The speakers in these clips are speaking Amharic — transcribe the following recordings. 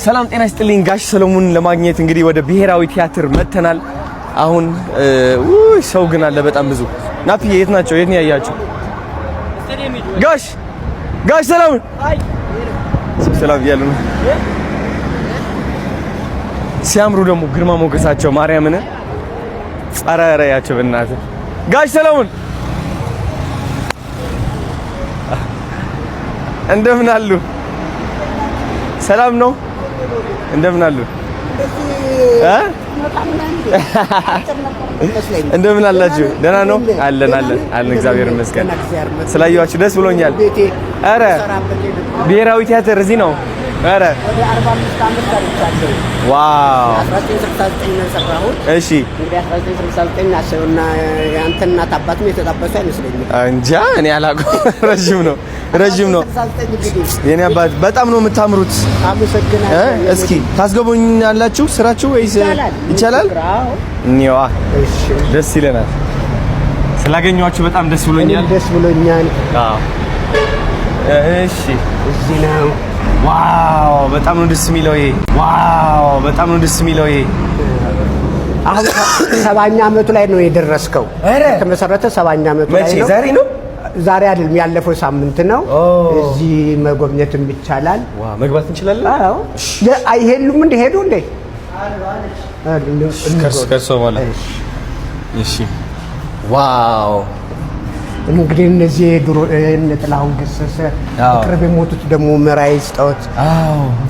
ሰላም ጤና ይስጥልኝ። ጋሽ ሰሎሞን ለማግኘት እንግዲህ ወደ ብሔራዊ ቲያትር መተናል። አሁን ሰው ግን አለ በጣም ብዙ። ናፒ የት ናቸው? የት ነው ያያችሁ? ጋሽ ሰሎሞን ሰላም ያሉ ሲያምሩ ደግሞ ግርማ ሞገሳቸው ማርያምን ጸራራያቸው በእናትህ ጋሽ ሰሎሞን እንደምን አሉ? ሰላም ነው? እንደምን አሉ? እንደምን አላችሁ? ደህና ነው? አለን እግዚአብሔር ይመስገን። ስላየኋችሁ ደስ ብሎኛል። ኧረ ብሔራዊ ቲያትር እዚህ ነው? ኧረ ወደ 45 ዓመት ሰርቻለሁ። ዋው 1969 ነው የሰራሁት። እሺ እንግዲህ 1969 አሰውና ያንተ እናት አባትም የተጣበሱ አይመስለኝም። እንጃ እኔ አላውቅም። ረጅም ነው። የኔ አባት በጣም ነው የምታምሩት። አመሰግናለሁ። እስኪ ታስገቡኛላችሁ ስራችሁ ወይስ ይቻላል? እኔዋ እሺ ደስ ይለናል። ስላገኘኋችሁ በጣም ደስ ብሎኛል። አዎ እሺ እዚህ ነው። ዋው በጣም ነው ደስ የሚለው ይሄ። አሁን 70ኛ ዓመቱ ላይ ነው የደረስከው። ተመሰረተ 70ኛ ዓመቱ ላይ ነው። ዛሬ ነው? ዛሬ አይደለም፣ ያለፈው ሳምንት ነው። እዚህ መጎብኘትም ይቻላል። ዋው መግባት እንችላለን? አዎ አይሄሉም እንደ ሄዱ እንደ ከርሶ ማለት እሺ ዋው እንግዲህ እነዚህ ድሮ ጥላሁን ገሰሰ ቅርብ የሞቱት ደግሞ መራይ ስጣውት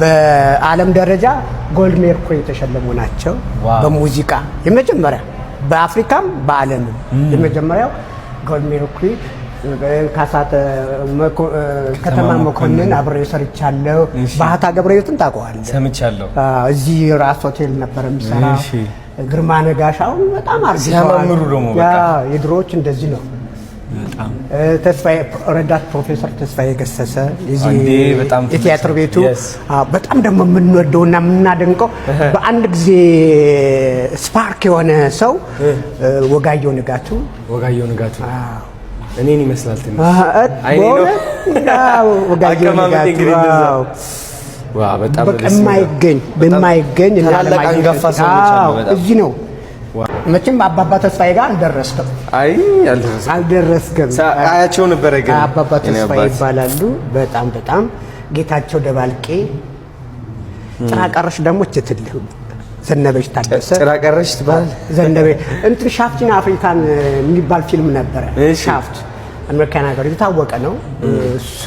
በዓለም ደረጃ ጎልድ ሜርኩሪ የተሸለሙ ናቸው። በሙዚቃ የመጀመሪያ በአፍሪካም በዓለምም የመጀመሪያው ጎልድ ሜርኩሪ። ካሳተ ከተማ መኮንን አብሬ ሰርቻለሁ። ባህታ ገብረሕይወትን ታውቀዋለህ? ሰምቻለሁ። እዚህ ራስ ሆቴል ነበር የሚሰራው። ግርማ ነጋሻው በጣም አርግተዋል። ሲያማምሩ ደግሞ በቃ የድሮዎች እንደዚህ ነው። ተስፋዬ ረዳት ፕሮፌሰር ተስፋዬ ገሰሰ የቲያትር ቤቱ በጣም ደግሞ የምንወደውና የምናደንቀው በአንድ ጊዜ ስፓርክ የሆነ ሰው ወጋየሁ ንጋቱ እኔን ይመስላል ትንሽ አይኔ ነው። ወጋየሁ ንጋቱ በጣም በማይገኝ እና ለማንጋፋ ሰዎች አሉ። እዚህ ነው መቼም አባባ ተስፋዬ ጋር አልደረስክም። አልደረስክም። አያቸው ነበር ግን አባባ ተስፋዬ ይባላሉ። በጣም ጌታቸው ደባልቄ። ጭራቀረሽ ደግሞ ትትልህ ዘነበች ታደሰ። ጭራቀረሽ ትባል ዘነበች እንትን ሻፍቲን አፍሪካን የሚባል ፊልም ነበረ። ሻፍት አሜሪካን ሀገር የታወቀ ነው እሱ።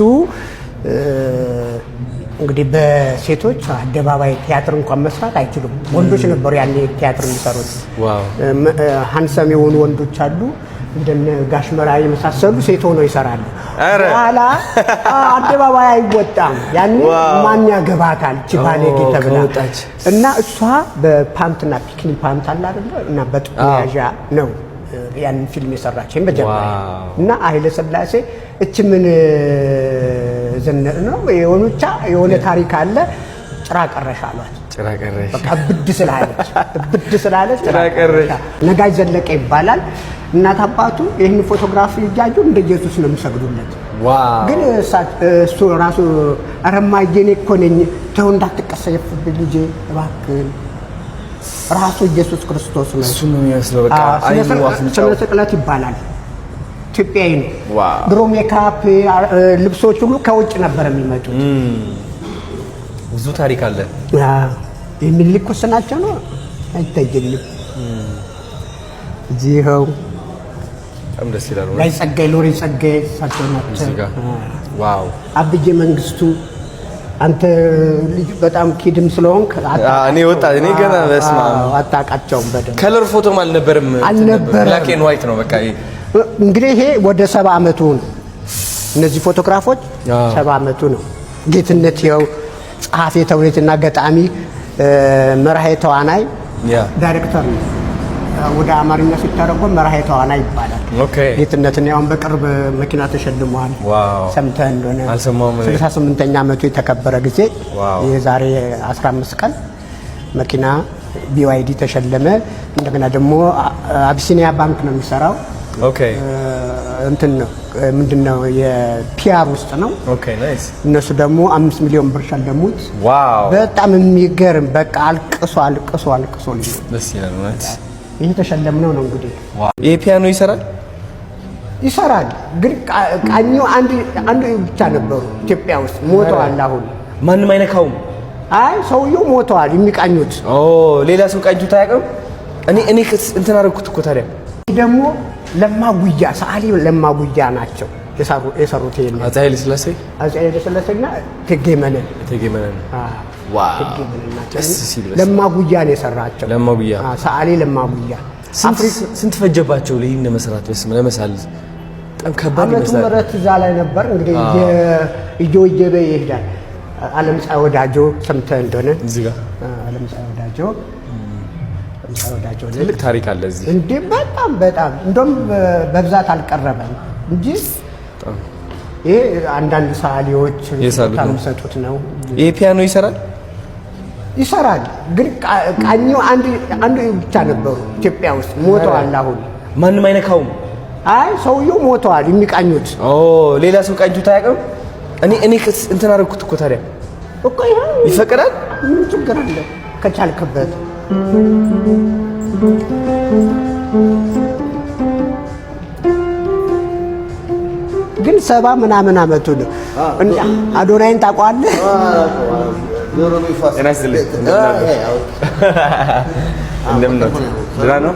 እንግዲህ በሴቶች አደባባይ ቲያትር እንኳን መስራት አይችሉም። ወንዶች ነበሩ ያኔ ቲያትር የሚሰሩት። ሃንሰም የሆኑ ወንዶች አሉ እንደነ ጋሽ መራዊ የመሳሰሉ ሴት ሆነው ይሰራሉ። ኋላ አደባባይ አይወጣም። ያኔ ማን ያገባታል ቺባሌጌ ተብላ እና እሷ በፓንትና ፒክኒ ፓንት አለ አይደል እና በጥያዣ ነው ያን ፊልም የሰራችው በጀማሪ እና ኃይለ ሥላሴ እቺ ምን ዘነር ነው የሆነ ታሪክ አለ። ጭራቀረሽ አሏት። በቃ ብድ ስላለች ጭራቀረሽ። ነጋሽ ዘለቀ ይባላል። እናት አባቱ ይህን ፎቶግራፊ እያዩ እንደ ኢየሱስ ነው የሚሰግዱለት። ግን እሱ ራሱ አረማዬ እኔ እኮ ነኝ ተው እንዳትቀሰየፍብኝ ልጄ እባክህን ራሱ ኢየሱስ ክርስቶስ ነው። እሱ ነው የሚመስለው። በቃ ስነ ስቅለት ይባላል። ኢትዮጵያዊ ነው። ድሮ ሜካፕ ልብሶች ሁሉ ከውጭ ነበር የሚመጡት። ብዙ ታሪክ አለ። የሚልኩስ ናቸው ነው አይታየኝም። እዚህው በጣም ደስ ይላል። ላይ ጸጋይ ሎሬ ጸጋይ ሳቸው ናቸው። ዋው አብጄ መንግስቱ አንተ ልጅ በጣም ኪድም ስለሆንክ እኔ ገና በስማ አታውቃቸውም በደንብ። ከለር ፎቶም አልነበረም። ብላክ ኤንድ ዋይት ነው በቃ። እንግዲህ ይሄ ወደ 70 ዓመቱ ነው። እነዚህ ፎቶግራፎች 70 ዓመቱ ነው። ጌትነት ይኸው ጸሐፊ ተውኔትና ገጣሚ መርሃይ ተዋናይ ዳይሬክተር ነው። ወደ አማርኛ ሲተረጎም መርሃይ ተዋናይ ይባላል። ጌትነትን ያው በቅርብ መኪና ተሸልሟል። ሰምተህ እንደሆነ 68ኛ ዓመቱ የተከበረ ጊዜ የዛሬ 15 ቀን መኪና BYD ተሸለመ። እንደገና ደግሞ አቢሲኒያ ባንክ ነው የሚሰራው ኦኬ እንትን ነው ምንድነው የፒአር ውስጥ ነው። ኦኬ ናይስ። እነሱ ደግሞ 5 ሚሊዮን ብር ሸለሙት። ዋው በጣም የሚገርም በቃ አልቅሶ ደስ ይላል ማለት ይሄ ተሸለምነው ነው እንግዲህ። ይሄ ፒያኖ ይሰራል ግን ቃኘው አንድ ብቻ ነበሩ ኢትዮጵያ ውስጥ ሞተዋል። አሁን ማንም አይነካውም። አይ ሰውየው ሞተዋል የሚቃኙት። ሌላ ሰው ቃኝቶት አያውቅም። እኔ እንትን አደረኩት እኮ ታዲያ ደግሞ ለማጉያ ሰዓሊ ለማጉያ ናቸው የሰሩት። ይሄን አፄ ኃይለ ሥላሴና እቴጌ መነን ዋው ለማጉያ ነው የሰራቸው። ለማጉያ ሰዓሊ ለማጉያ ስንት ፈጀባቸው ለይን ለመስራት ለመሳል? በጣም ከባድ ይመስላል። ምረት እዛ ላይ ነበር እንግዲህ እየወጀበ ይሄዳል። ዓለምፀሐይ ወዳጆ ሰምተህ እንደሆነ እዚህ ጋር ዓለምፀሐይ ወዳጆ ትልቅ ታሪክ አለ እዚህ እንዴ! በጣም እንደውም በብዛት አልቀረበም እንጂ ይሄ አንዳንድ ሰዓሊዎች የሚሰጡት ነው። ይሄ ፒያኖ ይሰራል ግን ቃኘው አንድ ብቻ ነበሩ ኢትዮጵያ ውስጥ ሞተዋል። አሁን ማንም አይነካውም። አይ ሰውየው ሞተዋል የሚቃኙት። ሌላ ሰው ቃኝቶት አያውቅም። እኔ እንትን አደረኩት እኮ ታዲያ እኮ ይሄ ይፈቀዳል። ምን ችግር አለ ከቻልክበት። ግን 70 ምናምን አመቱ ነው። አዶናይን ታውቀዋለህ? እንደምን ነው? ደህና ነው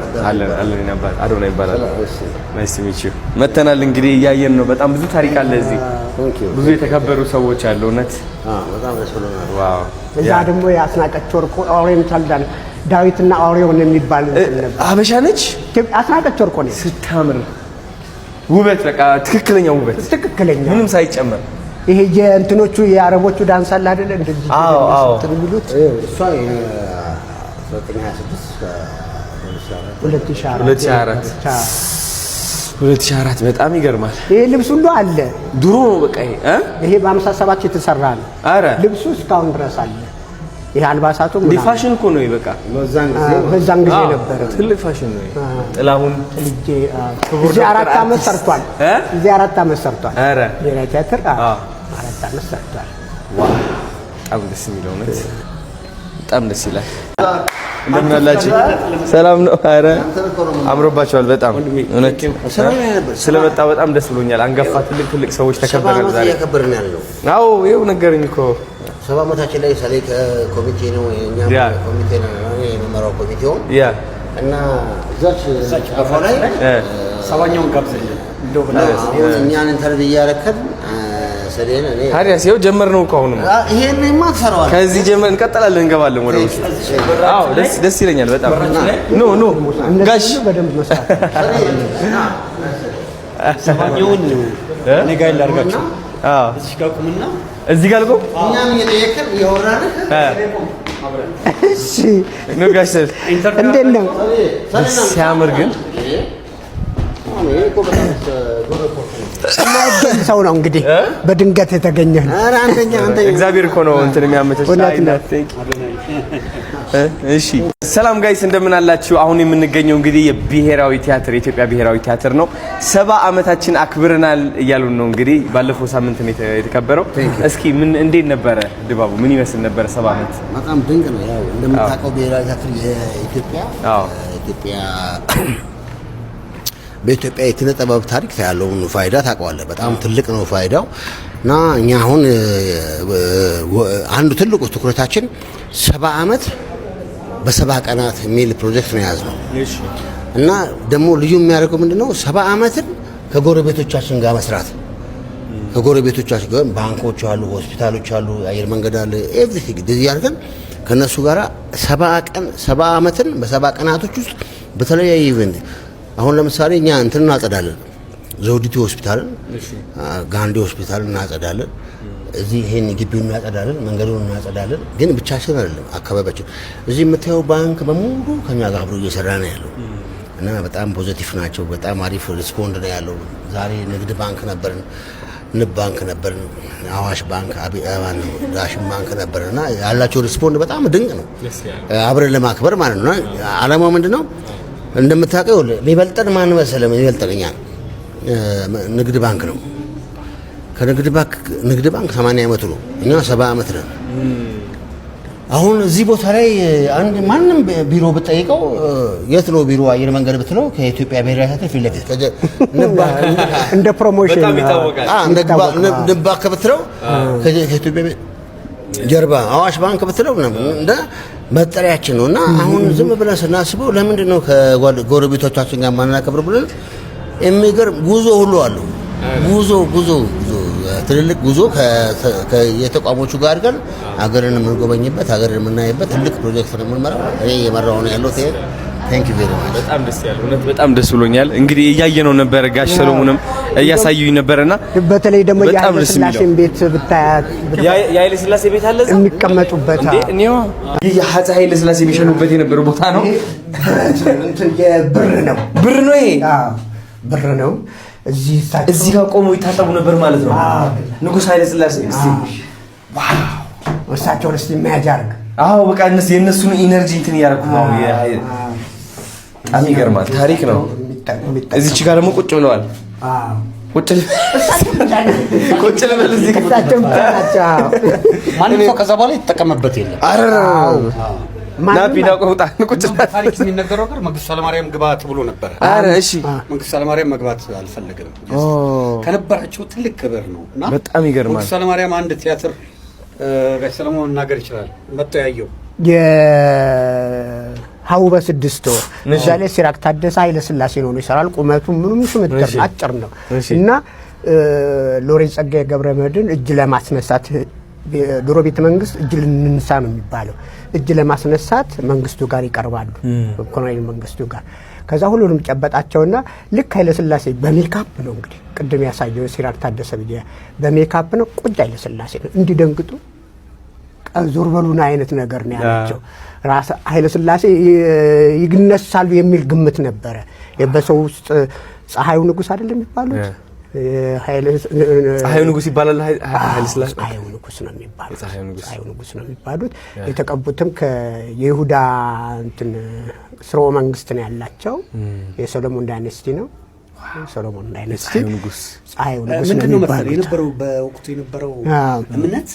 አለን ነበር። አዶናይ ይባላል። ናይስ ቱ ሚት ዩ። መተናል እንግዲህ እያየን ነው። በጣም ብዙ ታሪክ አለ እዚህ። ብዙ የተከበሩ ሰዎች አሉ። እውነት በጣም ደስ ብሎናል። ዋው። እዛ ደግሞ ያስናቀች ወርቁ ኦሪየንታል ዳዊትና ኦሪዮን የሚባል አበሻ ነች። አስናቀች ወርቁ ነች። ስታምር ውበት፣ በቃ ትክክለኛ ውበት፣ ምንም ሳይጨመር። ይሄ የእንትኖቹ የአረቦቹ ዳንስ አለ አይደል? እንደዚህ የሚሉት እሷ 2004 በጣም ይገርማል። ይሄ ልብስ ሁሉ አለ። ድሮ ነው በቃ ይሄ በ57 የተሰራ ነው። ልብሱ እስካሁን ድረስ አለ። ይሄ አልባሳቱ ፋሽን እኮ ነው። በቃ በዛን ጊዜ ነበር። ትልቅ ፋሽን ነው። ጥላሁን እዚህ 4 ዓመት ሰርቷል። ኧረ ብሔራዊ ቲያትር 4 ዓመት ሰርቷል። በጣም ደስ የሚለው ነው። በጣም ደስ ይላል። እንደምን አላችሁ? ሰላም ነው? ኧረ አምሮባችኋል በጣም እውነት። ስለመጣ በጣም ደስ ብሎኛል። አንጋፋ ትልቅ ሰዎች ተከበረን ዛሬ። አዎ ይኸው ነገረኝ እኮ 70 ዓመታችን ላይ ሰሌክ ኮሚቴ ነው የኛም ኮሚቴ ነው የመመራው ኮሚቴው እና እዛች አፋ ላይ ሰባኛውን ጋብዘኝ እንደው ብላ እኛን ኢንተርቪው እያረከብ ሰሌን እኔ ታዲያስ ይኸው ጀመርነው እኮ አሁንም ይሄንማ ትሰራዋለህ። ከዚህ ጀመር እንቀጥላለን፣ እንገባለን ወደ ውስጥ። አዎ ደስ ይለኛል በጣም። ኖ ጋሽ በደንብ መስራት ሰባኛውን እኔ ጋር ላድርጋችሁ። እዚህ ጋር ቁምና እዚህ ጋር ልቆም። እኛም እየጠየቅን እያወራን እሺ ነው ጋሽ እንዴት ነው? ሲያምር ግን ሰው ነው እንግዲህ በድንገት የተገኘ ነው። ኧረ አንተኛ እግዚአብሔር እኮ ነው እንትን የሚያመቸሽ። እሺ ሰላም ጋይስ እንደምን አላችሁ? አሁን የምንገኘው እንግዲህ የብሔራዊ ቲያትር የኢትዮጵያ ብሔራዊ ቲያትር ነው። 70 ዓመታችን አክብረናል እያሉን ነው። እንግዲህ ባለፈው ሳምንት ነው የተከበረው። እስኪ እንዴት ነበረ ድባቡ? ምን ይመስል ነበረ? 70 ዓመት በጣም ድንቅ ነው። ያው እንደምታውቀው ብሔራዊ ቲያትር በኢትዮጵያ የኪነ ጥበብ ታሪክ ያለውን ፋይዳ ታውቀዋለህ። በጣም ትልቅ ነው ፋይዳው እና እኛ አሁን አንዱ ትልቁ ትኩረታችን 70 ዓመት በ70 ቀናት የሚል ፕሮጀክት ነው የያዝነው እና ደግሞ ልዩ የሚያደርገው ምንድነው 70 ዓመትን ከጎረቤቶቻችን ጋር መስራት። ከጎረቤቶቻችን ጋር ባንኮች አሉ፣ ሆስፒታሎች አሉ፣ አየር መንገድ አለ፣ ኤቭሪቲንግ እንደዚህ አድርገን ከነሱ ጋር 70 ዓመትን በ70 ቀናቶች ውስጥ በተለያየ ኢቨንት አሁን ለምሳሌ እኛ እንትን እናጸዳለን፣ ዘውዲቱ ሆስፒታልን፣ ጋንዲ ሆስፒታልን እናጸዳለን። እዚህ ይሄን ግቢውን እናጸዳለን፣ መንገዱን እናጸዳለን። ግን ብቻችን አይደለም፣ አካባቢያችን እዚህ የምታየው ባንክ በሙሉ ከኛ ጋር አብሮ እየሰራ ነው ያለው እና በጣም ፖዚቲቭ ናቸው። በጣም አሪፍ ሪስፖንድ ነው ያለው። ዛሬ ንግድ ባንክ ነበርን፣ ንብ ባንክ ነበርን፣ አዋሽ ባንክ፣ ዳሽን ባንክ ነበርን እና ያላቸው ሪስፖንድ በጣም ድንቅ ነው። አብረን ለማክበር ማለት ነው። ዓላማው ምንድነው? እንደምታውቀው የሚበልጠን ማን መሰለህ? የሚበልጠኛ ንግድ ባንክ ነው። ከንግድ ባንክ 80 ዓመቱ ነው፣ እኛ 70 ዓመት ነን። አሁን እዚህ ቦታ ላይ አንድ ማንም ቢሮ ብትጠይቀው የት ነው ቢሮ አየር መንገድ ብትለው ከኢትዮጵያ ብሔራዊ ቲያትር ፊት ለፊት እንደ ፕሮሞሽን በጣም ይታወቃል። ንብ ባንክ ብትለው ከኢትዮጵያ ጀርባ አዋሽ ባንክ ብትለው እንደ መጠሪያችን ነው። እና አሁን ዝም ብለን ስናስበው ለምንድን ነው ከጎረቤቶቻችን ጋር ማናከብር ብለን የሚገርም ጉዞ ሁሉ አለው። ጉዞ ትልልቅ ጉዞ የተቋሞቹ ጋር አድርገን ሀገርን የምንጎበኝበት ሀገርን የምናይበት ትልቅ ፕሮጀክት ነው የምንመራው። እኔ የመራው ነው ያለው። ቴንክ ዩ ቬሪ ማች። በጣም ደስ ያለው እውነት በጣም ደስ ብሎኛል። እንግዲህ እያየነው ነበር፣ ጋሽ ሰሎሞንም እያሳዩኝ ነበርና በተለይ ደግሞ የኃይለ ሥላሴን ቤት ብታያት የኃይለ ሥላሴ ቤት አለ እዛ የሚቀመጡበት እንዴ እኔው ይሄ ኃይለ ሥላሴ የሚሸኑበት የነበረው ቦታ ነው። እንትን የብር ነው ይሄ ብር ነው። እዚህ ጋር ቆመው ይታጠቡ ነበር ማለት ነው ንጉሥ ኃይለ ሥላሴ። እስቲ ዋው እሳቸውን እስቲ ኢማጂን አድርግ። አዎ በቃ የእነሱን ኢነርጂ እንትን እያደረኩ ነው። በጣም ይገርማል። ታሪክ ነው። እዚች ጋር ደግሞ ቁጭ ብለዋል። ቁጭ ልበል እዚህ ማንም ሰው ከዛ በኋላ የተጠቀመበት የለም። ናፒና ቆጣ ቁጭ ታሪክ የሚነገረው ነገር መንግስቱ ኃይለማርያም ግባ ተብሎ ነበር። አረ እሺ መንግስቱ ኃይለማርያም መግባት አልፈለገም። ከነበራቸው ትልቅ ክብር ነው እና በጣም ይገርማል። መንግስቱ ኃይለማርያም አንድ ቲያትር ጋሽ ሰለሞን መናገር ይችላል መጥቶ ያየው ሀው በስድስት ወር እዛ ላይ ሲራክ ታደሰ ኃይለ ሥላሴ ነው ይሰራል። ቁመቱ ምንም ስምጥር አጭር ነው እና ሎሬት ጸጋዬ ገብረመድህን እጅ ለማስነሳት ድሮ ቤተ መንግስት እጅ ልንነሳ ነው የሚባለው። እጅ ለማስነሳት መንግስቱ ጋር ይቀርባሉ፣ ኮሎኔል መንግስቱ ጋር። ከዛ ሁሉንም ጨበጣቸውና ልክ ኃይለ ሥላሴ በሜካፕ ነው እንግዲህ ቅድም ያሳየው ሲራክ ታደሰ ብዬ በሜካፕ ነው ቁጭ ኃይለ ሥላሴ ነው እንዲደንግጡ ዞር በሉና አይነት ነገር ነው ያላቸው። ራስ ኃይለ ሥላሴ ይግነሳሉ የሚል ግምት ነበረ በሰው ውስጥ። ፀሐዩ ንጉስ አይደለም የሚባሉት ፀሐዩ ንጉስ ይባላል። ኃይለ ሥላሴ ፀሐዩ ንጉስ ነው የሚባሉት። ፀሐዩ ንጉስ ነው የሚባሉት። የተቀቡትም ከይሁዳ እንትን ስርወ መንግስት ነው ያላቸው። የሰሎሞን ዳይነስቲ ነው። ሰሎሞን ዳይነስቲ ፀሐዩ ንጉስ ምንድነው መሰለኝ የነበረው በወቅቱ የነበረው እምነት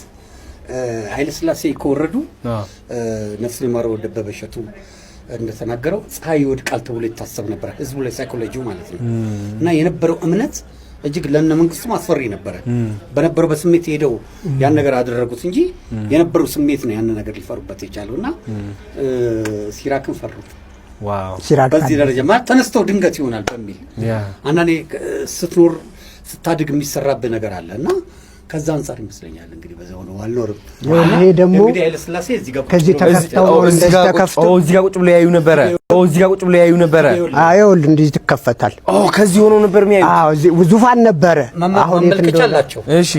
ኃይለ ሥላሴ ከወረዱ ነፍስ ይማረው ደበበ እሸቱ እንደተናገረው ፀሐይ ይወድቃል ተብሎ ይታሰብ ነበር፣ ህዝቡ ላይ ሳይኮሎጂው ማለት ነው። እና የነበረው እምነት እጅግ ለነ መንግስቱ አስፈሪ ነበረ። በነበረው በስሜት ሄደው ያን ነገር አደረጉት እንጂ የነበረው ስሜት ነው ያን ነገር ሊፈሩበት የቻለውና ሲራክን ፈሩት። ዋው ሲራክ በዚህ ደረጃ ማለት ተነስተው ድንገት ይሆናል በሚል አንዳንዴ ስትኖር ስታድግ የሚሰራብህ ነገር አለና ከዛ አንፃር ይመስለኛል እንግዲህ በዛው ነው አልኖርም። ይሄ ደግሞ እንግዲህ ኃይለ ሥላሴ እዚህ ጋር ከዚህ ተከፍተው እዚህ ጋር ቁጭ ብለው ያዩ ነበረ። አዎ እንዲህ ትከፈታል። ከዚህ ሆኖ ነበር የሚያዩት። አዎ ዙፋን ነበረ። አሁን መልከቻላቸው። እሺ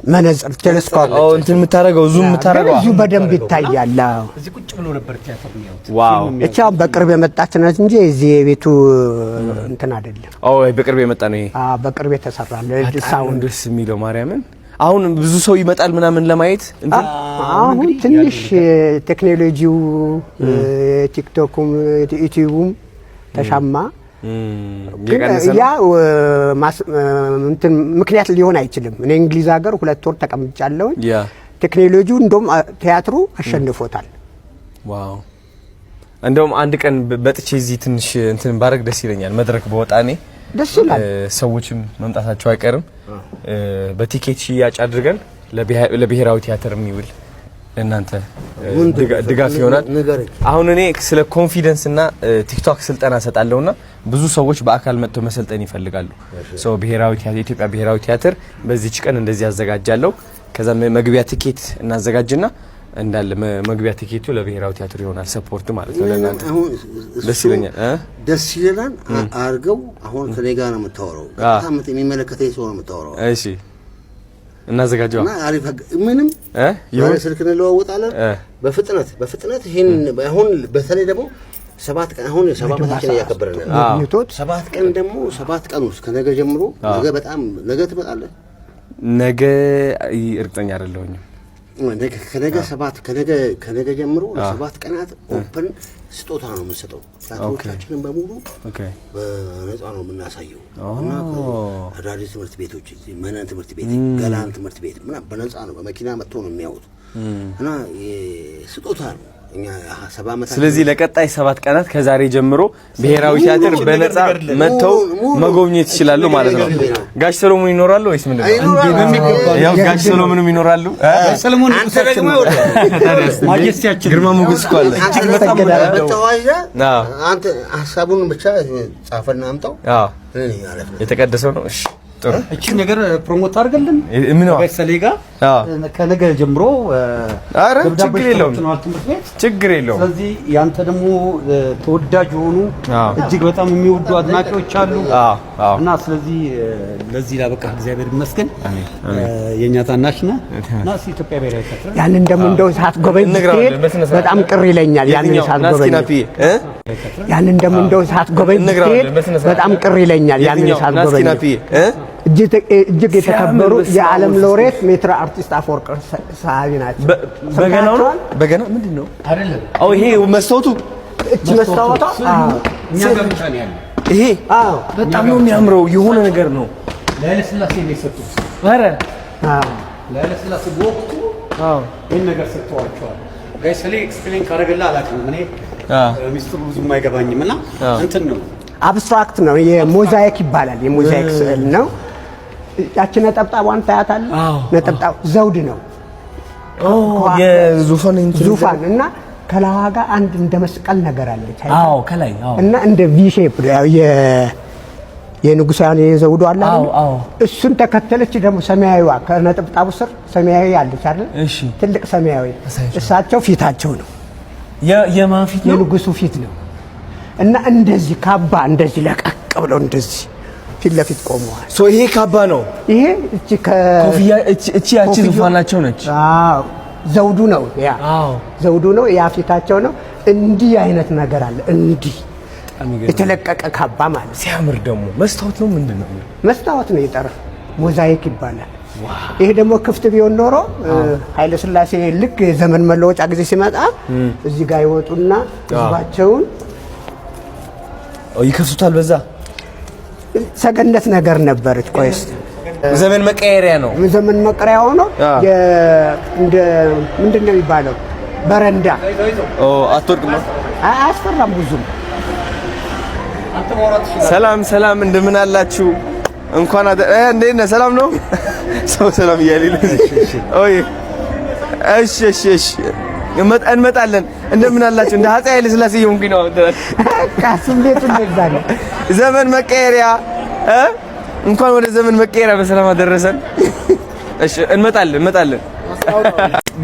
መነጽር ቴሌስኮፕ እንትን የምታረገው ዙም የምታረገው እዚሁ በደንብ ይታያል። እዚህ ቁጭ ብሎ ነበር ቲያትር የሚያዩት። ዋው እቻው በቅርብ የመጣች ናት እንጂ እዚህ የቤቱ እንትን አይደለም። በቅርብ የመጣ ነው ይሄ። በቅርብ የተሰራ ነው። ሳውንድ ደስ የሚለው ማርያምን። አሁን ብዙ ሰው ይመጣል ምናምን ለማየት አሁን ትንሽ ቴክኖሎጂው ቲክቶኩም ዩቲዩብም ተሻማ። ያ እንትን ምክንያት ሊሆን አይችልም። እኔ እንግሊዝ ሀገር 2 ወር ተቀምጫለሁ። ቴክኖሎጂው እንደውም ቲያትሩ አሸንፎታል። ዋው እንደውም አንድ ቀን በጥቼ እዚህ ትንሽ እንትን ባረግ ደስ ይለኛል። መድረክ በወጣኔ ደስ ይላል። ሰዎችም መምጣታቸው አይቀርም። በቲኬት ሽያጭ አድርገን ለብሔራዊ ቲያትር የሚውል እናንተ ድጋፍ ይሆናል። አሁን እኔ ስለ ኮንፊደንስ እና ቲክቶክ ስልጠና ሰጣለሁና ብዙ ሰዎች በአካል መጥተው መሰልጠን ይፈልጋሉ። ብሔራዊ ቲያትር ኢትዮጵያ ብሔራዊ ቲያትር በዚህች ቀን እንደዚህ ያዘጋጃለሁ። ከዛ መግቢያ ቲኬት እናዘጋጅና እንዳለ መግቢያ ቲኬቱ ለብሔራዊ ቲያትር ይሆናል። ሰፖርት ማለት ነው ለእናንተ። ደስ ይለኛል። ደስ ይለናል አርገው። አሁን ከኔ ጋር ነው የምታወራው። በጣም የሚመለከተኝ ሰው ነው የምታወራው። እሺ እናዘጋጀው እና አሪፍ ምንም የሆነ ስልክ እንለዋወጣለን በፍጥነት ይሄን አሁን በተለይ ደግሞ 7 ቀን አሁን 7 ዓመታችን እያከበረን ነው። 7 ቀን ደግሞ 7 ቀን ውስጥ ከነገ ጀምሮ ነገ በጣም ነገ ትመጣለህ። ነገ እርግጠኛ አይደለሁኝም። ከነገ ጀምሮ ለ7 ቀናት ኦፕን ስጦታ ነው የምንሰጠው። ቲያትሮቻችንን በሙሉ በነፃ ነው የምናሳየው እና አዳሪ ትምህርት ቤቶች መነን ትምህርት ቤት፣ ገላን ትምህርት ቤት ምናምን በነፃ ነው በመኪና መጥቶ ነው የሚያዩት እና ስጦታ ነው። እኛ 7 ዓመት ስለዚህ ለቀጣይ 7 ቀናት ከዛሬ ጀምሮ ብሔራዊ ቲያትር በነፃ መጥተው መጎብኘት ይችላሉ ማለት ነው። ጋሽ ሰሎሞን ይኖራሉ ወይስ ምንድን ነው? ያው ጋሽ ሰሎሞንም ይኖራሉ። ሰሎሞን አንተ ደግሞ ማጀስቲያችን ግርማ ሞገስ እኮ አለ። አንተ ሐሳቡን ብቻ ጻፈና አምጣው። የተቀደሰው ነው። እሺ ጥሩ እቺ ነገር ፕሮሞት አድርገልን ምን ነው በሰሌጋ ከነገ ጀምሮ አረ ችግር የለውም ችግር የለውም። ስለዚህ ያንተ ደግሞ ተወዳጅ የሆኑ እጅግ በጣም የሚወዱ አድናቂዎች አሉ እና ስለዚህ ለዚህ ላበቃ እግዚአብሔር ይመስገን። የኛ ታናሽ ነህ እና ኢትዮጵያ ብሔራዊ ቲያትር ያንን ደግሞ እንደው ሳትጎበኝ በጣም ቅር ይለኛል። ያንን ሳትጎበኝ ያንን ደግሞ እንደው ሳትጎበኝ በጣም ቅር ይለኛል። ያንን ሳትጎበኝ እጅግ የተከበሩ የዓለም ሎሬት ሜትር አርቲስት አፈወርቅ ሰዓቢ ናቸው። በገናው ነው በገና ምንድን ነው አይደለም? አዎ ይሄ መስታወቱ እቺ መስታወቷ እኛ ጋር ብቻ ነው ያለው። ይሄ በጣም ነው የሚያምረው። የሆነ ነገር ነው ለኃይለ ሥላሴ ነው የሰጡት። ኧረ ለኃይለ ሥላሴ በወቅቱ ይሄን ነገር ሰጥተዋቸዋል። ጋይስ ላይ ኤክስፕሌን ካደረገላ አላውቅም እኔ ሚስጥሩ ብዙ የማይገባኝም እና እንትን ነው አብስትራክት ነው። የሞዛይክ ይባላል። የሞዛይክ ስዕል ነው። ያቺ ነጠብጣቧን ታያታለህ። ነጠብጣብ ዘውድ ነው። የዙፋን እና ከላዋ ጋር አንድ እንደ መስቀል ነገር አለች። አዎ ከላይ እና እንደ ቪ ሼፕ የንጉሳን የዘውዱ አለ አይደል? እሱን ተከተለች ደግሞ ሰማያዊዋ ከነጠብጣቡ ስር ሰማያዊ አለች አይደል? እሺ ትልቅ ሰማያዊ እሳቸው ፊታቸው ነው። የማን ፊት ነው? የንጉሱ ፊት ነው። እና እንደዚህ ካባ እንደዚህ ለቀቅ ብለው እንደዚህ ፊት ለፊት ቆመዋል። ይሄ ካባ ነው። ይሄ ኮፍያ ያቺ ዙፋናቸው ነች። ዘውዱ ነው። ዘውዱ ነው። ያ ፊታቸው ነው። እንዲህ አይነት ነገር አለ። እንዲህ የተለቀቀ ካባ ማለት ሲያምር ደግሞ መስታወት ነው። ምንድን ነው? መስታወት ነው። የጠራ ሞዛይክ ይባላል። ይሄ ደግሞ ክፍት ቢሆን ኖሮ ኃይለ ሥላሴ ልክ የዘመን መለወጫ ጊዜ ሲመጣ እዚህ ጋር ይወጡና ህዝባቸውን ይከፍቱታል። በዛ ሰገነት ነገር ነበረች። ቆይስ ዘመን መቀየሪያ ነው። ዘመን መቀየሪያ ሆኖ እንደ ምንድን ነው የሚባለው በረንዳ አትወድቅም። አያስፈራም ብዙም። ሰላም እንደምን አላችሁ? እንኳን እንዴት ነህ? ሰላም ነው። ሰው ሰላም እያለኝ ኦይ እሺ እንመጣለን። እንደምን አላችሁ? እንደ አፄ ኃይለ ሥላሴ ይሁንኩኝ ነው ካስምቤቱ እንደዛለ ዘመን መቀየሪያ እንኳን ወደ ዘመን መቀየሪያ በሰላም አደረሰን። እሺ እንመጣለን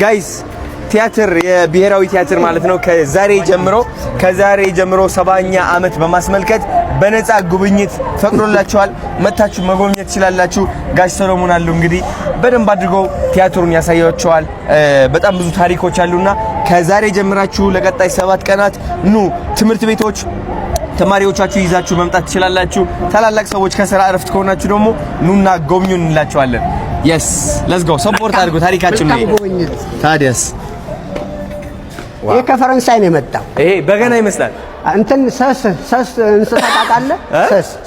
ጋይስ። ቲያትር የብሔራዊ ቲያትር ማለት ነው ከዛሬ ጀምሮ 70ኛ ዓመት በማስመልከት በነፃ ጉብኝት ፈቅዶላችኋል። መታችሁ መጎብኘት ትችላላችሁ። ጋሽ ሰሎሞን አሉ እንግዲህ በደንብ አድርገው ቲያትሩን ያሳያቸዋል። በጣም ብዙ ታሪኮች አሉና ከዛሬ ጀምራችሁ ለቀጣይ 7 ቀናት ኑ። ትምህርት ቤቶች ተማሪዎቻችሁ ይዛችሁ መምጣት ትችላላችሁ። ታላላቅ ሰዎች ከስራ እረፍት ከሆናችሁ ደግሞ ኑና ጎብኙን እንላችኋለን። የስ ሌትስ ጎ ሰፖርት አድርጉ። ታሪካችን ነው ታዲያስ። ይሄ ከፈረንሳይ ነው የመጣው። ይሄ በገና ይመስላል። እንትን ሰስ እንስሳ ታውቃለህ?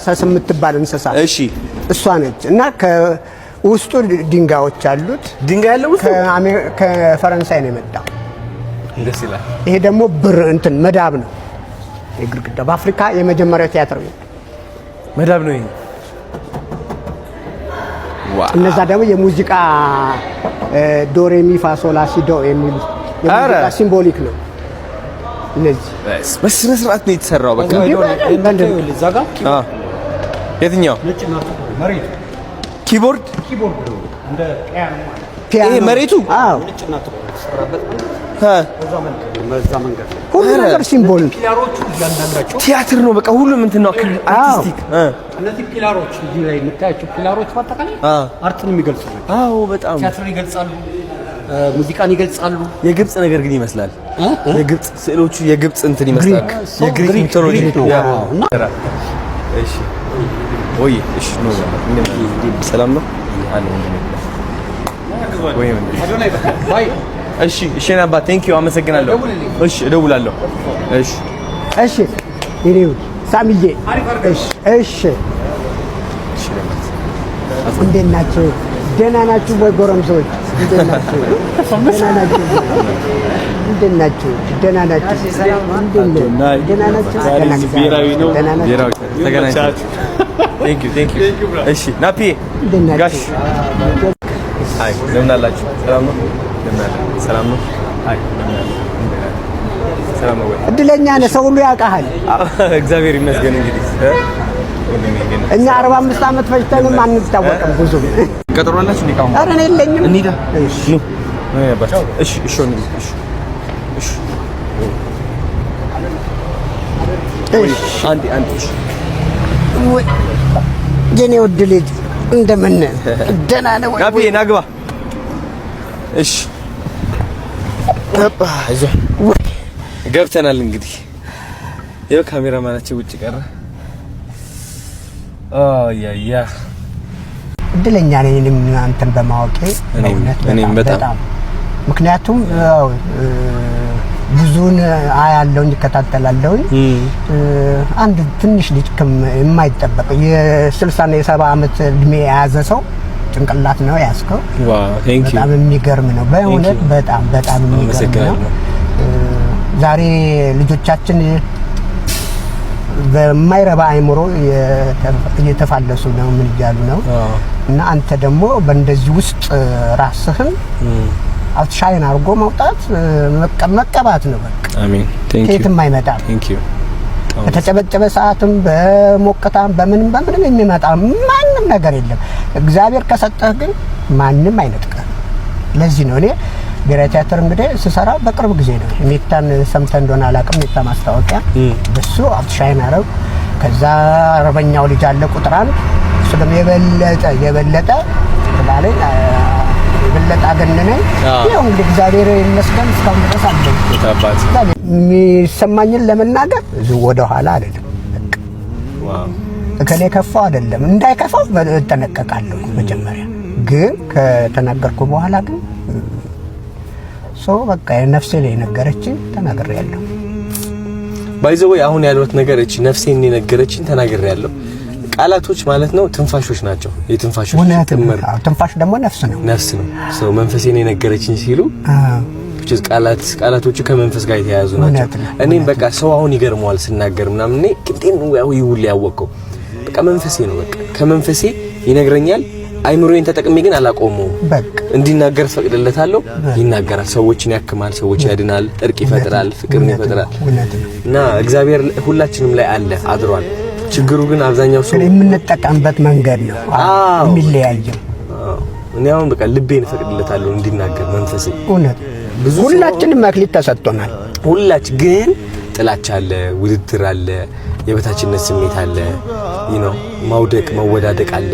ሰስ የምትባል እንስሳ እሺ፣ እሷ ነች። እና ከውስጡ ድንጋዮች አሉት። ድንጋይ ያለው ውስጥ ከፈረንሳይ ነው የመጣው። ደስ ይላል። ይሄ ደግሞ ብር እንትን መዳብ ነው። የግድግዳ በአፍሪካ የመጀመሪያው ቲያትር ነው። መዳብ ነው ይሄ። እነዛ ደግሞ የሙዚቃ ዶሬ ሚ ፋ ሶ ላ ሲ ዶ የሚሉ የሙዚቃ ሲምቦሊክ ነው። እነዚህ በስነ ስርዓት ነው የተሰራው። በቃ የትኛው ኪቦርድ እንደ ፒያኖ ይሄ መሬቱ ሁሉ ነገር ሲምቦል ቲያትር ነው። በቃ ሁሉም እንትን ነው አርቲስቲክ። እነዚህ ፒላሮች እዚህ ላይ የምታያቸው ፒላሮች በአጠቃላይ አርትን የሚገልጹ ናቸው። አዎ በጣም ቲያትርን ይገልጻሉ፣ ሙዚቃን ይገልጻሉ። የግብጽ ነገር ግን ይመስላል። የግብጽ ስዕሎቹ የግብጽ እንትን ይመስላል። የግሪክ ሚቶሎጂ ነው። እሺ ወይ እሺ ነው። ሰላም ነው አለ እሺ እሺ ነባ ቴንክ ዩ አመሰግናለሁ። እሺ እደውላለሁ። እሺ እሺ ይሪው ሳሚዬ እሺ እሺ እንዴት ናችሁ? ደህና ናችሁ ወይ ጎረምሶች? እንዴት ናችሁ? ደህና ናችሁ? እንዴት ናችሁ? ደህና ናችሁ? ደህና ናችሁ? ብሔራዊ ነው ብሔራዊ ተገናኝታችሁ ቴንክ ዩ እሺ ናፒ ጋሽ አይ እንደምን አላችሁ? ሰላም ነው? ሰላም ነው? አይ ሰላም ነው ወይ? እድለኛ ነህ፣ ሰው ሁሉ ያውቃሃል። እግዚአብሔር ይመስገን። እንግዲህ እኛ 45 ዓመት ፈጅተንም አንታወቅም ብዙ ቀጠሮ አላችሁ? ሊቃው ኧረ እኔ የለኝም። እንሂዳ። እሺ እሺ እሺ እሺ አንዴ ወይ የኔ ውድ ልጅ እንደምን ደህና ነው ወይ? ናፒ ና ግባ። እሺ አባ አይዞህ ገብተናል። እንግዲህ ይኸው ካሜራማናችን ውጭ ቀረ። ያ እድለኛ ነኝ እኔም አንተን በማወቄ እኔም በጣም ምክንያቱም ብዙን አያለሁኝ እከታተላለሁኝ። አንድ ትንሽ ልጅ የማይጠበቅ የ60 እና የ70 ዓመት እድሜ የያዘ ሰው ጭንቅላት ነው ያስከው። በጣም የሚገርም ነው በእውነት በጣም የሚገርም ነው። ዛሬ ልጆቻችን በማይረባ አይምሮ እየተፋለሱ ነው፣ ምን እያሉ ነው? እና አንተ ደግሞ በእንደዚህ ውስጥ ራስህን አውትሻይን አድርጎ መውጣት መቀባት ነው። በቃ አሜን። ከየትም አይመጣም። በተጨበጨበ ሰዓትም በሞቅታም በምንም የሚመጣ ማንም ነገር የለም። እግዚአብሔር ከሰጠህ ግን ማንም አይነጥቀህ። ለዚህ ነው እኔ ብሔራዊ ቲያትር እንግዲህ ስሰራ በቅርብ ጊዜ ነው። ሜታን ሰምተህ እንደሆነ አላውቅም። ሜታ ማስታወቂያ በሱ አውትሻይን አረብ። ከዛ አርበኛው ልጅ አለ ቁጥር 1 እሱ ደግሞ የበለጠ ላይ የበለጠ አገነነኝ። ይኸው እንግዲህ እግዚአብሔር ይመስገን እስካሁን ድረስ አለኝ። የሚሰማኝን ለመናገር ወደ ኋላ አይደለም። እከሌ ከፋው አይደለም፣ እንዳይከፋው እጠነቀቃለሁ። መጀመሪያ ግን ከተናገርኩ በኋላ ግን በቃ ነፍሴ ላይ ነገረችኝ፣ ተናግሬያለሁ። ባይዘው አሁን ያሉት ነገር እቺ ነፍሴን የነገረችኝ ተናግሬያለሁ። ቃላቶች ማለት ነው ትንፋሾች ናቸው። የትንፋሾች ጥምር። ትንፋሽ ደግሞ ነፍስ ነው። ሰው መንፈሴን የነገረችኝ ሲሉ ቃላቶቹ ከመንፈስ ጋር የተያያዙ ናቸው። እኔም በቃ ሰው አሁን ይገርመዋል ስናገር ምናምን እኔ ቅጤን ነው ይውል ያወቀው በቃ መንፈሴ ነው። በቃ ከመንፈሴ ይነግረኛል። አይምሮዬን ተጠቅሜ ግን አላቆመውም። እንዲናገር ፈቅድለታለሁ። ይናገራል። ሰዎችን ያክማል፣ ሰዎች ያድናል፣ እርቅ ይፈጥራል፣ ፍቅርን ይፈጥራል። እና እግዚአብሔር ሁላችንም ላይ አለ አድሯል። ችግሩ ግን አብዛኛው ሰው የምንጠቀምበት መንገድ ነው የሚለያየው። እኔ አሁን በቃ ልቤን ፈቅድለታለሁ እንዲናገር መንፈሴ። ሁላችንም መክሊት ተሰጥቶናል። ሁላችን ግን ጥላቻ አለ፣ ውድድር አለ፣ የበታችነት ስሜት አለ፣ ማውደቅ መወዳደቅ አለ።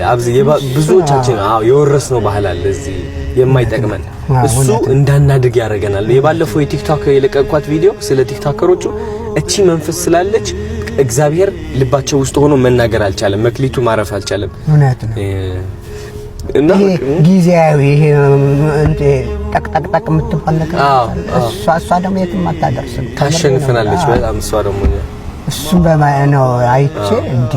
ብዙዎቻችን የወረስነው ባህል አለ እዚህ የማይጠቅመን። እሱ እንዳናድግ ያደርገናል። የባለፈው የቲክቶክ የለቀቅኳት ቪዲዮ ስለ ቲክቶከሮቹ እቺ መንፈስ ስላለች እግዚአብሔር ልባቸው ውስጥ ሆኖ መናገር አልቻለም። መክሊቱ ማረፍ አልቻለም። እውነት ነው። እና ጊዜያዊ ይሄ ጠቅጠቅ የምትባል ነገር እሷ ደግሞ የትም አታደርስም። ታሸንፈናለች በጣም እሷ ደግሞ እሱም በማነው አይቼ እንዴ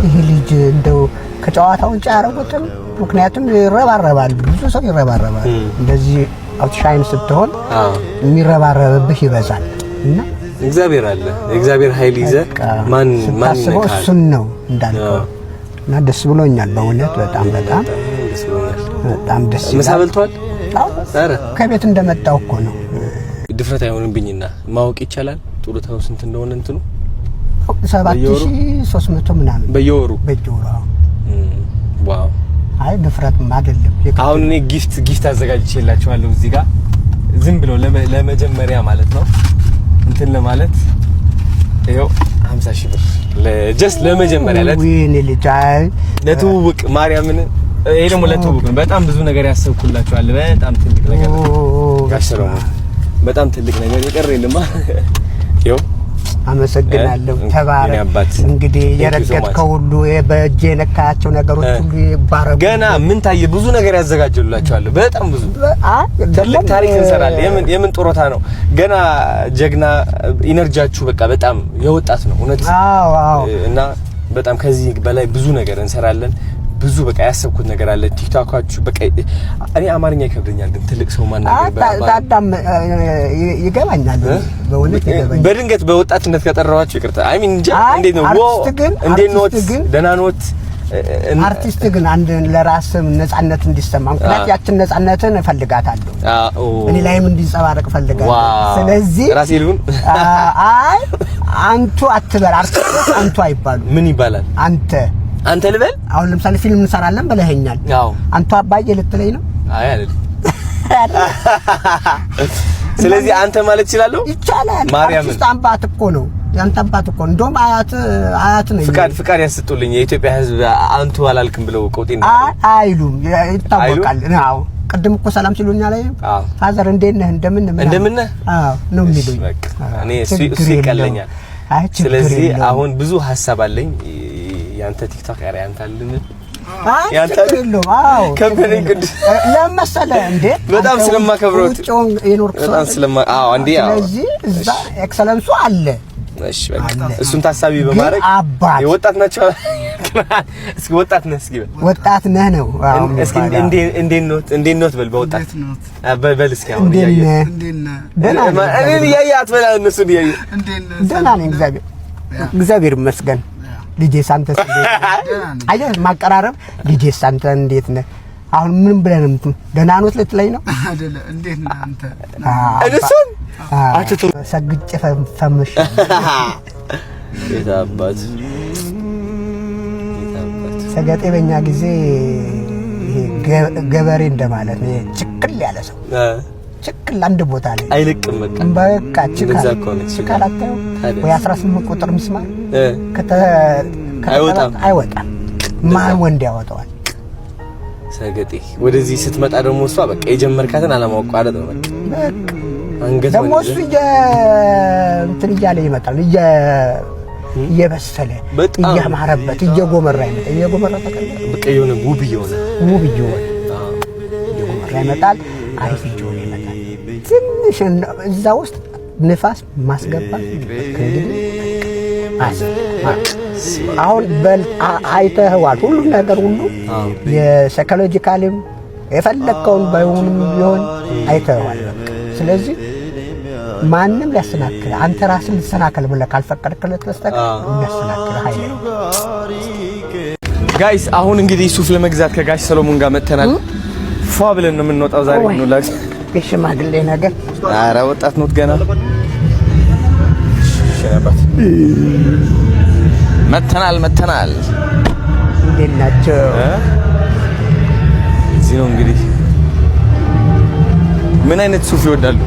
ይሄ ልጅ እንደው ከጨዋታው ውጭ አያረጉትም። ምክንያቱም ይረባረባል፣ ብዙ ሰው ይረባረባል። እንደዚህ አውትሻይን ስትሆን የሚረባረብብህ ይበዛል። እና እግዚአብሔር አለ። እግዚአብሔር ኃይል ይዘህ ማን ይነካል? እሱን ነው እንዳልከው። እና ደስ ብሎኛል በእውነት በጣም ደስ ይላል። ምሳ በልቷል? ኧረ ከቤት እንደመጣው እኮ ነው። ድፍረት አይሆንብኝና ማወቅ ይቻላል ጡረታው ስንት እንደሆነ እንትኑ 7300 ምናምን በየወሩ ዋው! አይ ድፍረትም አይደለም። አሁን እኔ ጊፍት አዘጋጅቼላችኋለሁ እዚህ ጋር ዝም ብሎ ለመጀመሪያ ማለት ነው እንትን ለማለት ይኸው 50,000 ብር ለጀስት ለመጀመሪያ ወይኔ ልጅ ለትውውቅ ማርያምን። ይሄ ደግሞ ለትውውቅ ነው። በጣም ብዙ ነገር ያሰብኩላችኋል። በጣም ትልቅ ነገር ጋሽረው በጣም ትልቅ ነገር ይቀር የለማ። ይኸው አመሰግናለሁ። ተባረክ። እንግዲህ የረገጥከው ሁሉ በእጄ የነካቸው ነገሮች ሁሉ ይባረኩ። ገና ምን ታየ? ብዙ ነገር ያዘጋጀሉላችኋል። በጣም ብዙ ትልቅ ታሪክ እንሰራለን። የምን ጦሮታ ነው? ገና ጀግና ኢነርጂያችሁ በቃ በጣም የወጣት ነው እውነት። እና በጣም ከዚህ በላይ ብዙ ነገር እንሰራለን። ብዙ በቃ ያሰብኩት ነገር አለ። ቲክቶካችሁ በቃ እኔ አማርኛ ይከብደኛል፣ ግን ትልቅ ሰው ማናገር በጣም ይገባኛል። በእውነት ይገባኛል። በድንገት በወጣትነት ከጠራኋችሁ ይቅርታ። አይ ሚን እንጃ። እንዴት ነው እንዴት ነው ደህና ኖት? አርቲስት ግን አንድ ለራስም ነፃነት እንዲሰማ ምክንያት ያችን ነፃነትን እፈልጋታለሁ። እኔ ላይም እንዲንጸባረቅ እፈልጋለሁ። ስለዚህ ራሴ ልሁን። አይ አንቱ አትበል። አርቲስት አንቱ አይባሉ። ምን ይባላል? አንተ ልበል። አሁን ለምሳሌ ፊልም እንሰራለን ብለኸኛል። አንተ አባዬ ልትለኝ ነው? አይ አይደል። ስለዚህ አንተ ማለት ይችላል። ይቻላል። አርቲስት አባት እኮ ነው። ያንተ አባት እኮ እንደውም አያት ነው። ፍቃድ ያስጡልኝ። የኢትዮጵያ ሕዝብ አንቱ አላልክም ብለው ቆጤ ነው አይሉም። ይታወቃል። አዎ ቅድም እኮ ሰላም ሲሉኛል። ፋዘር እንዴት ነህ? እንደምን ነህ? አዎ ነው የሚሉኝ። እኔ እሱ ይቀለኛል። ስለዚህ አሁን ብዙ ሀሳብ አለኝ። ያንተ ቲክቶክ አረ ያንተ አልልም። ያንተ አይደለም። አዎ ከበረኝ ቅዱስ ለምሳሌ እንዴ በጣም ስለማከብረው በጣም አዎ እንዴ አዎ። ስለዚህ እዛ ኤክሰለንሱ አለ። እሺ በቃ እሱን ታሳቢ በማድረግ የወጣት ናቸው። እስኪ ወጣት ነህ? እስኪ ወጣት ነህ ነው። አዎ እስኪ እንዴት ነው በል በወጣት በል እስኪ አሁን እኔ ያያት በላ እነሱ ያዩ ደህና ነኝ እግዚአብሔር ይመስገን። ልጄ ሳንተስ አየህ ማቀራረብ። ልጄ ሳንተ እንዴት ነህ? አሁን ምን ብለህ ነው? ደህና ኖት ልትለኝ ነው አይደለ? እንዴት ነህ አንተ? እነሱን አትቶ ሰግጬ ፈምሽ የታባት ሰገጤ በእኛ ጊዜ ይሄ ገበሬ እንደማለት ነው። ችክል ያለ ሰው ችክል አንድ ቦታ ላይ አይልቅም። በቃ ችክል አታየው ወይ? 18 ቁጥር ምስማር አይወጣም። ማን ወንድ ያወጣዋል? ሰገጤ ወደዚህ ስትመጣ ደግሞ እሷ በቃ የጀመርካትን አለማቋረጥ ነው። በቃ አንገት ደግሞ እሱ እንትን እያለ ይመጣል። እየበሰለ እያማረበት እየጎመራ ይመጣል። እየጎመራ ተቀበለ በቃ የሆነ ውብ እየሆነ ይመጣል። አሪፍ እየሆነ ይመጣል። ትንሽ እዛ ውስጥ ንፋስ ማስገባት አሁን አይተኸዋል። ሁሉም ነገር ሁሉ የሳይኮሎጂካልም የፈለከውን ባይሆንም ቢሆን አይተኸዋል። ስለዚህ ማንም ሊያሰናክል አንተ ራስህ ልትሰናከል ብለህ ካልፈቀድክለት በስተቀር የሚያሰናክል ኃይል ነው። ጋይስ አሁን እንግዲህ ሱፍ ለመግዛት ከጋሽ ሰሎሞን ጋር መተናል። ፏ ብለን ነው የምንወጣው ዛሬ ነው ላክስ የሽማግሌ ነገር። ኧረ ወጣት ነው ገና። ሸባት መተናል። እንዴት ናቸው? እዚህ ነው እንግዲህ። ምን አይነት ሱፍ ይወዳሉ?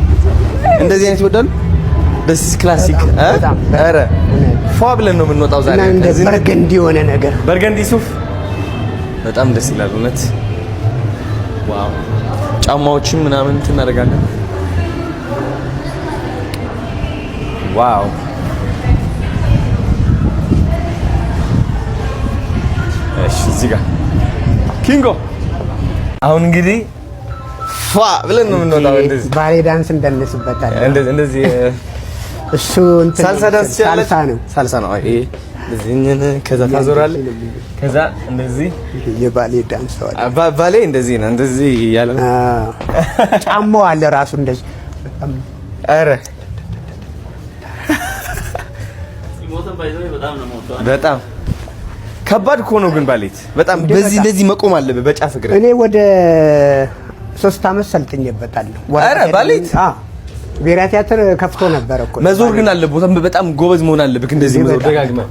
እንደዚህ አይነት ይወዳሉ? ደስ ክላሲክ። ኧረ ፏ ብለን ነው የምንወጣው ዛሬ። እንደዚህ በርገንዲ የሆነ ነገር በርገንዲ ሱፍ በጣም ደስ ይላል እውነት። ዋው ጫማዎችን ምናምን እናደርጋለን። ዋው እሺ እዚህ ጋር ኪንጎ አሁን እንግዲህ ፏ ብለን ነው የምንወጣው። እንደዚህ ባሌ ዳንስ እንደነስበታለን። እንደዚህ እሱ እንትን ሳልሳ ነው። አይ እንደዚህ ከዛ ታዞራለህ። ከዛ እንደዚህ የባሌ ዳንስ ባሌ እንደዚህ ነው። እንደዚህ ያለ ጫማው አለ ራሱ እንደዚህ። ኧረ በጣም ከባድ እኮ ነው ግን ባሌት በጣም በዚህ እንደዚህ መቆም አለበት በጫፍ እግር። እኔ ወደ 3 አመት ሰልጥኜበታለሁ። ኧረ ባሌት ብሔራዊ ቲያትር ከፍቶ ነበር እኮ። መዞር ግን አለበት በጣም ጎበዝ መሆን አለበት። እንደዚህ መዞር ደጋግመህ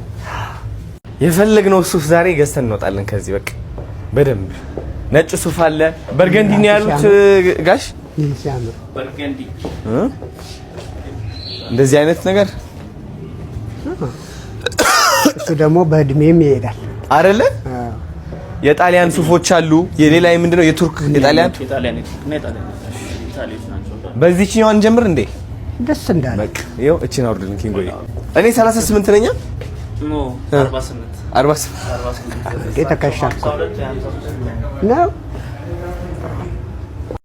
የፈለግነው ሱፍ ዛሬ ገዝተን እንወጣለን ከዚህ በቃ በደንብ። ነጭ ሱፍ አለ። በርገንዲ ነው ያሉት ጋሽ ሲያምር በርገንዲ እንደዚህ አይነት ነገር እሱ ደግሞ በእድሜም ይሄዳል አይደለ? የጣሊያን ሱፎች አሉ። የሌላ ምንድነው የቱርክ የጣሊያን ኢጣሊያን በዚህኛው እንጀምር እንዴ? ደስ እንዳለ በቃ ይኸው እቺን አውርድልን ኪንጎዬ። እኔ 38 ነኝ። ኖ 48 48 የተከሻ ነው